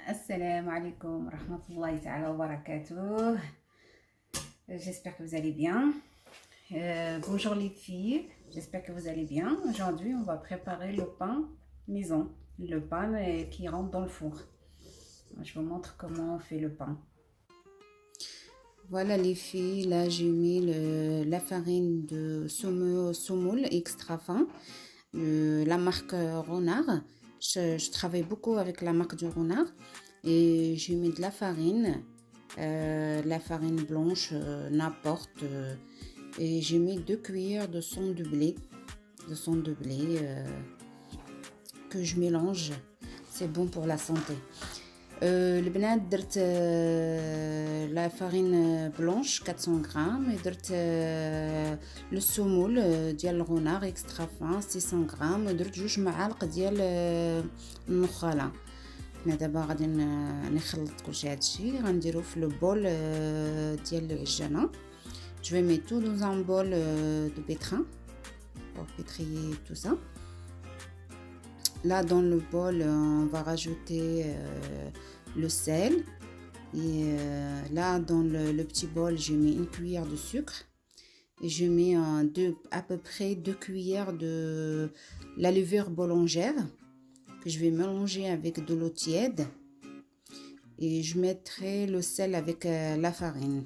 Assalamu alaikum rahmatullahi ta'ala wa barakatuh. J'espère que vous allez bien. Bonjour les filles, j'espère que vous allez bien. Aujourd'hui, on va préparer le pain maison, le pain qui rentre dans le four. Je vous montre comment on fait le pain. Voilà les filles, là j'ai mis la farine de semoule extra fin, la marque Renard. Je travaille beaucoup avec la marque du Renard et j'ai mis de la farine blanche, n'importe. Et j'ai mis 2 cuillères de son de blé, que je mélange. C'est bon pour la santé. البنات درت la farine blanche 400 grammes et درت le semoule ديال الغنار extra fin 600 grammes درت 2 معالق ديال النخاله. حنا دابا غادي نخلط كلشي هادشي غنديرو في لو بول ديال العجانه. Je vais mettre tout dans un bol de pétrin pour pétrier tout ça. Là, dans le bol, on va rajouter le sel. Et là, dans le petit bol, j'ai mis une cuillère de sucre. Et je mets à peu près 2 cuillères de la levure boulangère que je vais mélanger avec de l'eau tiède. Et je mettrai le sel avec la farine.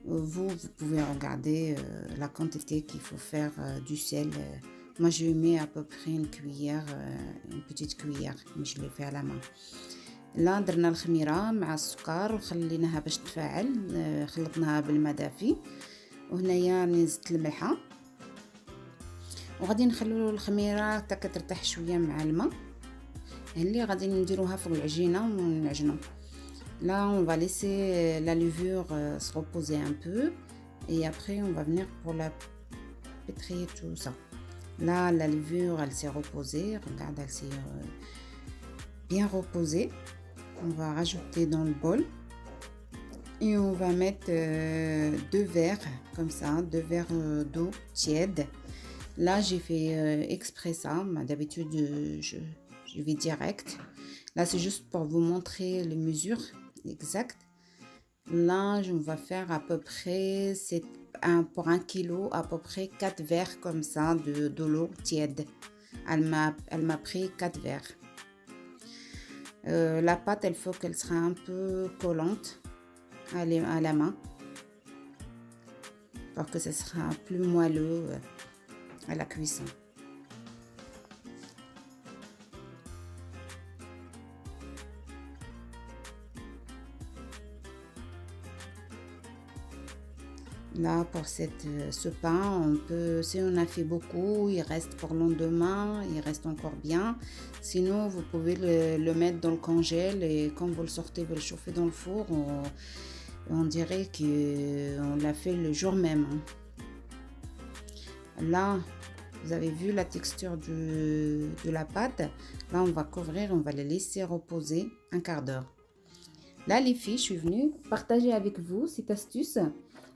Vous pouvez regarder la quantité qu'il faut faire du sel. Moi, je mets à peu près une cuillère, une petite cuillère, mais je le fais à la main. Là, درنا الخميرة مع السكر وخليناها باش تفاعل. خلطناها بالماء دافي وهنايا نزلت الملحة وغادي نخلو الخميرة حتى كترتاح شوية مع الماء اللي غادي نديروها فوق العجينة ونعجنو. Là, on va laisser la levure se reposer un peu et après on va venir pour la pétrir tout ça. Là, la levure, elle s'est reposée. Regarde, elle s'est bien reposée. On va rajouter dans le bol et on va mettre 2 verres comme ça, 2 verres d'eau tiède. Là, j'ai fait exprès ça. D'habitude, je vais direct. Là, c'est juste pour vous montrer les mesures exactes. Là, on va faire à peu près, pour 1 kilo, à peu près 4 verres comme ça de l'eau tiède. Elle m'a pris 4 verres. La pâte, il faut qu'elle soit un peu collante à la main pour que ce sera plus moelleux à la cuisson. Là, pour ce pain, si on a fait beaucoup, il reste pour le lendemain, il reste encore bien. Sinon, vous pouvez le mettre dans le congèle et quand vous le sortez, vous le chauffez dans le four, on dirait qu'on l'a fait le jour même. Là, vous avez vu la texture de la pâte. Là, on va couvrir, on va le laisser reposer un quart d'heure. Là, les filles, je suis venue partager avec vous cette astuce.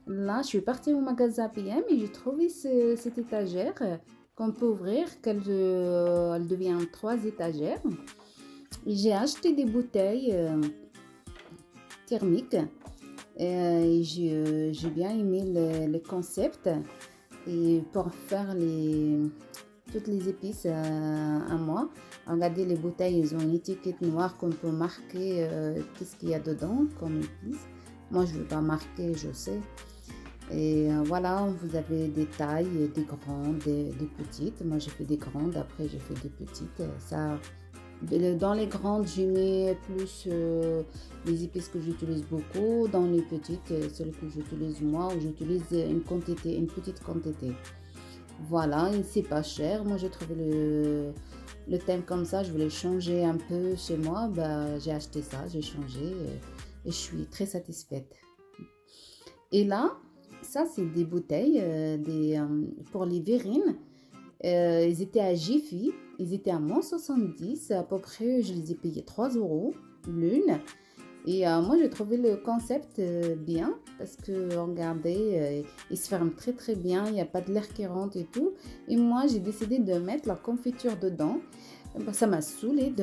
Là, je suis partie au magasin PM et j'ai trouvé cette étagère qu'on peut ouvrir, elle devient 3 étagères. J'ai acheté des bouteilles thermiques et j'ai bien aimé le concept. Et pour faire toutes les épices à moi, regardez les bouteilles, ils ont une étiquette noire qu'on peut marquer qu'est-ce qu'il y a dedans comme épices. Moi, je ne vais pas marquer, je sais. Et voilà, vous avez des tailles, des grandes, des petites. Moi, j'ai fait des grandes, après j'ai fait des petites. Dans les grandes, je mets plus les épices que j'utilise beaucoup. Dans les petites, celles que j'utilise moi, j'utilise une petite quantité. Voilà, et c'est pas cher. Moi, j'ai trouvé le thème comme ça. Je voulais changer un peu chez moi. J'ai acheté ça, j'ai changé et je suis très satisfaite. Et là, ça, c'est des bouteilles pour les verrines. Ils étaient à Jiffy. Ils étaient à -70. À peu près, je les ai payés 3 € l'une. Et moi, j'ai trouvé le concept bien parce que, regardez, il se ferme très très bien. Il n'y a pas de l'air qui rentre et tout. Et moi, j'ai décidé de mettre la confiture dedans. Bah, ça m'a saoulée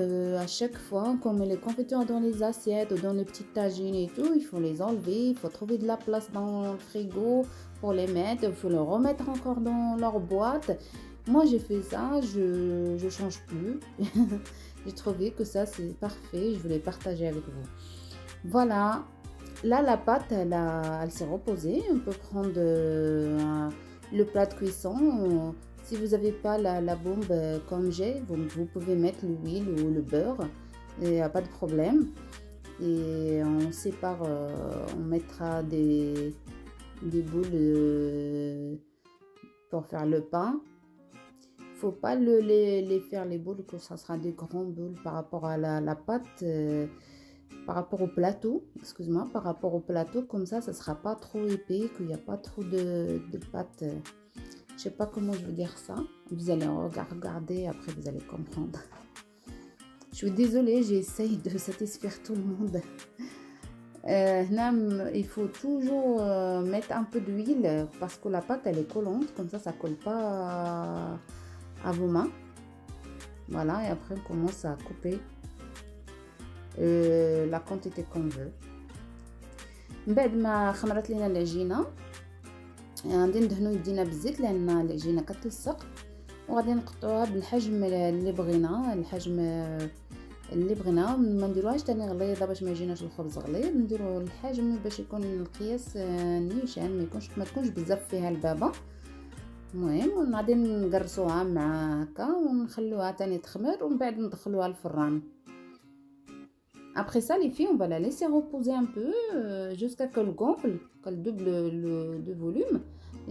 à chaque fois qu'on met les confitures dans les assiettes ou dans les petites tagines et tout, il faut les enlever, il faut trouver de la place dans le frigo pour les mettre, il faut les remettre encore dans leur boîte. Moi, j'ai fait ça, je change plus. J'ai trouvé que ça, c'est parfait, je voulais partager avec vous. Voilà, là, la pâte, elle s'est reposée. On peut prendre le plat de cuisson. Si vous n'avez pas la bombe comme j'ai, vous pouvez mettre l'huile ou le beurre. Il n'y a pas de problème. Et on sépare, on mettra des boules pour faire le pain. Faut pas les faire les boules, que ça sera des grandes boules par rapport à la pâte. Par rapport au plateau, excuse-moi, par rapport au plateau, comme ça sera pas trop épais, qu'il n'y a pas trop de pâte. Je sais pas comment je veux dire ça. Vous allez regarder, après vous allez comprendre. Je suis désolée, j'essaye de satisfaire tout le monde. Il faut toujours mettre un peu d'huile parce que la pâte elle est collante, comme ça colle pas à vos mains. Voilà, et après on commence à couper la quantité qu'on veut. من بعد ما خمرت لينا العجينه غادي ندهنو يدينا بالزيت لان العجينه كتلصق، وغادي نقطعوها بالحجم اللي بغينا، الحجم اللي بغينا. ما نديروهاش تاني غليظه باش ما يجيناش الخبز غليظ، نديرو الحجم باش يكون القياس نيشان، ما تكونش بزاف فيها البابه. المهم غادي نقرصوها مع هكا ونخلوها تاني تخمر، ومن بعد ندخلوها الفران. Après ça, les filles, on va la laisser reposer un peu jusqu'à qu'elle gonfle, qu'elle double de volume.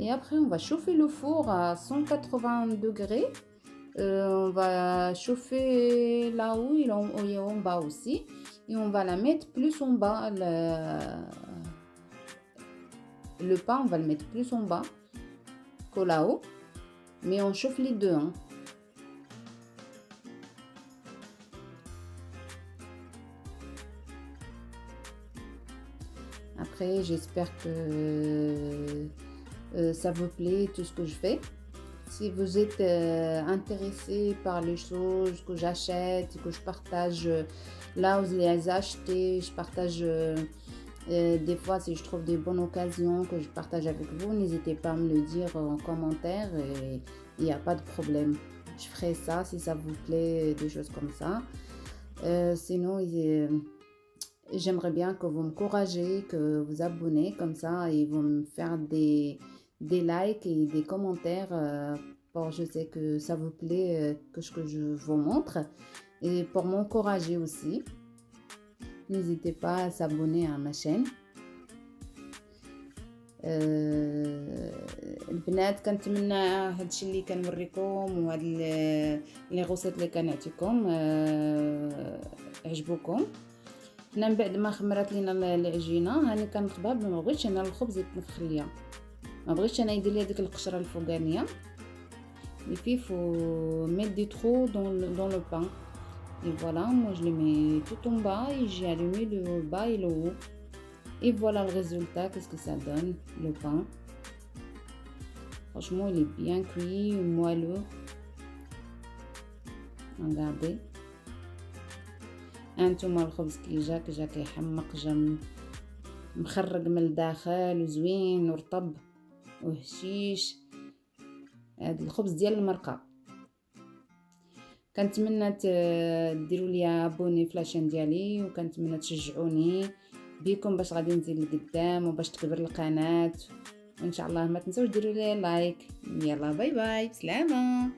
Et après, on va chauffer le four à 180 degrés. On va chauffer là-haut et en bas aussi. Et on va la mettre plus en bas. Le pain, on va le mettre plus en bas que là-haut. Mais on chauffe les deux. Hein. Après, j'espère que ça vous plaît tout ce que je fais. Si vous êtes intéressé par les choses que j'achète, que je partage là où je les ai achetées, je partage des fois si je trouve des bonnes occasions que je partage avec vous, n'hésitez pas à me le dire en commentaire et il n'y a pas de problème. Je ferai ça si ça vous plaît, des choses comme ça. Sinon, j'aimerais bien que vous m'encouragez, que vous abonnez comme ça et vous me faire des likes et des commentaires pour je sais que ça vous plaît que je vous montre et pour m'encourager aussi. N'hésitez pas à s'abonner à ma chaîne. البنات كنتمنى هادشي اللي كنوريكم وهاد لي غوصيت اللي كنعطيكم عجبوكم. حنا من بعد ما خمرات لينا العجينه هاني كنخبها، ما بغيتش انا الخبز يتنفخ ليا، ما بغيتش انا يدير لي ديك القشره الفوقانيه. Les filles, faut mettre des trous dans le pain. Et voilà, moi je les mets tout en bas et j'ai allumé le bas et le haut. Et voilà le résultat, qu'est-ce que ça donne, le pain. Franchement, il est bien cuit, moelleux. Regardez. انتم الخبز كي جا كيحمق، جا مخرج من الداخل وزوين ورطب وهشيش. هذا الخبز ديال المرقه. كنتمنى ديروا لي ابوني في لاشين ديالي، وكنتمنى تشجعوني بيكم باش غادي نزيد لقدام وباش تكبر القناه، وان شاء الله ما تنسوش ديروا لي لايك. يلا باي باي، بسلامه.